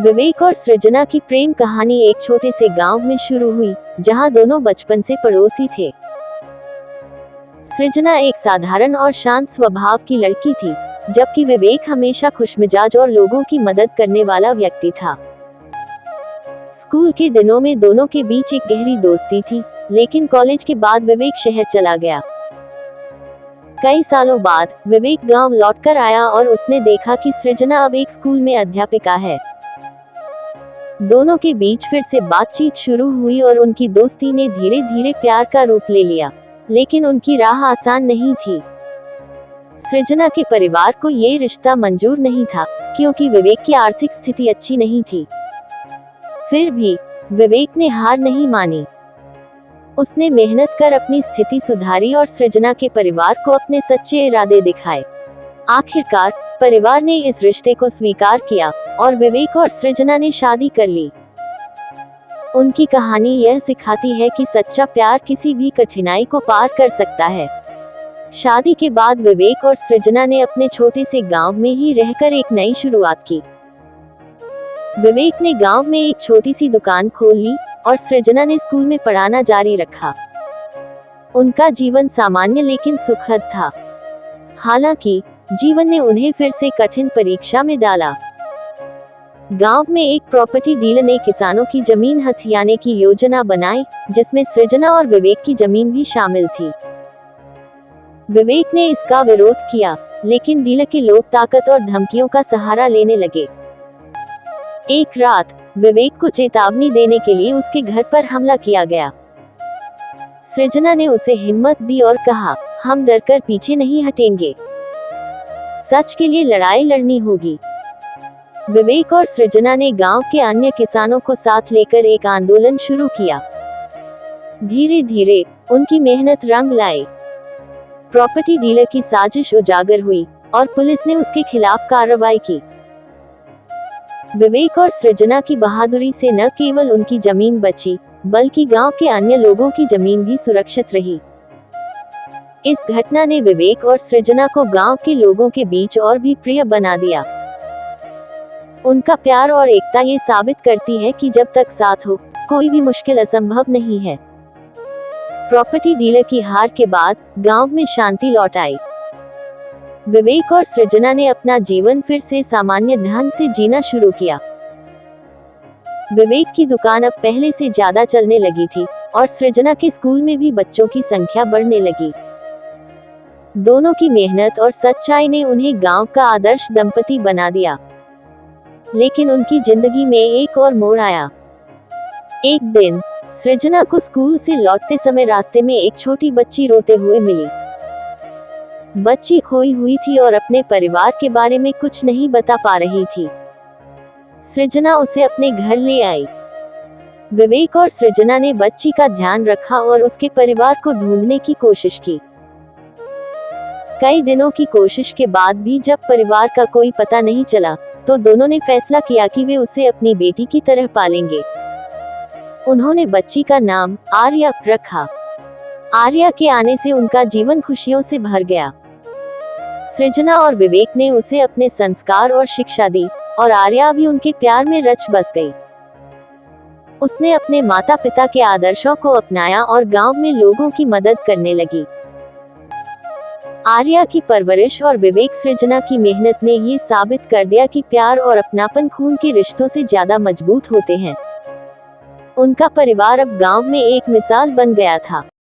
विवेक और सृजना की प्रेम कहानी एक छोटे से गांव में शुरू हुई, जहां दोनों बचपन से पड़ोसी थे। सृजना एक साधारण और शांत स्वभाव की लड़की थी, जबकि विवेक हमेशा खुशमिजाज और लोगों की मदद करने वाला व्यक्ति था। स्कूल के दिनों में दोनों के बीच एक गहरी दोस्ती थी, लेकिन कॉलेज के बाद विवेक शहर चला गया। कई सालों बाद विवेक गांव लौटकर आया और उसने देखा कि सृजना अब एक स्कूल में अध्यापिका है। दोनों के बीच फिर से बातचीत शुरू हुई और उनकी दोस्ती ने धीरे धीरे प्यार का रूप ले लिया, लेकिन उनकी राह आसान नहीं थी। सृजना के परिवार को ये रिश्ता मंजूर नहीं था, क्योंकि विवेक की आर्थिक स्थिति अच्छी नहीं थी। फिर भी विवेक ने हार नहीं मानी। उसने मेहनत कर अपनी स्थिति सुधारी और सृजना के परिवार को अपने सच्चे इरादे दिखाए। आखिरकार परिवार ने इस रिश्ते को स्वीकार किया और विवेक और सृजना ने शादी कर ली। उनकी कहानी यह सिखाती है कि सच्चा प्यार किसी भी कठिनाई को पार कर सकता है। शादी के बाद विवेक और सृजना ने अपने छोटे से गांव में ही रहकर एक नई शुरुआत की। विवेक ने गांव में एक छोटी सी दुकान खोल ली और सृजना ने स्कूल में पढ़ाना जारी रखा। उनका जीवन सामान्य लेकिन सुखद था। हालांकि जीवन ने उन्हें फिर से कठिन परीक्षा में डाला। गांव में एक प्रॉपर्टी डीलर ने किसानों की जमीन हथियाने की योजना बनाई, जिसमें सृजना और विवेक की जमीन भी शामिल थी। विवेक ने इसका विरोध किया, लेकिन डीलर के लोग ताकत और धमकियों का सहारा लेने लगे। एक रात विवेक को चेतावनी देने के लिए उसके घर पर हमला किया गया। सृजना ने उसे हिम्मत दी और कहा, हम डरकर पीछे नहीं हटेंगे। सच के लिए लड़ाई लड़नी होगी। विवेक और सृजना ने गांव के अन्य किसानों को साथ लेकर एक आंदोलन शुरू किया। धीरे धीरे उनकी मेहनत रंग लाई। प्रॉपर्टी डीलर की साजिश उजागर हुई और पुलिस ने उसके खिलाफ कार्रवाई की। विवेक और सृजना की बहादुरी से न केवल उनकी जमीन बची, बल्कि गांव के अन्य लोगों की जमीन भी सुरक्षित रही। इस घटना ने विवेक और सृजना को गांव के लोगों के बीच और भी प्रिय बना दिया। उनका प्यार और एकता ये साबित करती है कि जब तक साथ हो, कोई भी मुश्किल असंभव नहीं है। प्रॉपर्टी डीलर की हार के बाद गांव में शांति लौट आई। विवेक और सृजना ने अपना जीवन फिर से सामान्य ढंग से जीना शुरू किया। विवेक की दुकान अब पहले से ज्यादा चलने लगी थी और सृजना के स्कूल में भी बच्चों की संख्या बढ़ने लगी। दोनों की मेहनत और सच्चाई ने उन्हें गांव का आदर्श दंपति बना दिया। लेकिन उनकी जिंदगी में एक और मोड़ आया। एक दिन सृजना को स्कूल से लौटते समय रास्ते में एक छोटी बच्ची रोते हुए मिली। बच्ची खोई हुई थी और अपने परिवार के बारे में कुछ नहीं बता पा रही थी। सृजना उसे अपने घर ले आई। विवेक और सृजना ने बच्ची का ध्यान रखा और उसके परिवार को ढूंढने की कोशिश की। कई दिनों की कोशिश के बाद भी जब परिवार का कोई पता नहीं चला, तो दोनों ने फैसला किया कि वे उसे अपनी बेटी की तरह पालेंगे। उन्होंने बच्ची का नाम आर्या रखा। आर्या के आने से उनका जीवन खुशियों से भर गया। सृजना और विवेक ने उसे अपने संस्कार और शिक्षा दी और आर्या भी उनके प्यार में रच बस गई। उसने अपने माता पिता के आदर्शों को अपनाया और गांव में लोगों की मदद करने लगी। आर्या की परवरिश और विवेक सृजना की मेहनत ने ये साबित कर दिया कि प्यार और अपनापन खून के रिश्तों से ज्यादा मजबूत होते हैं। उनका परिवार अब गांव में एक मिसाल बन गया था।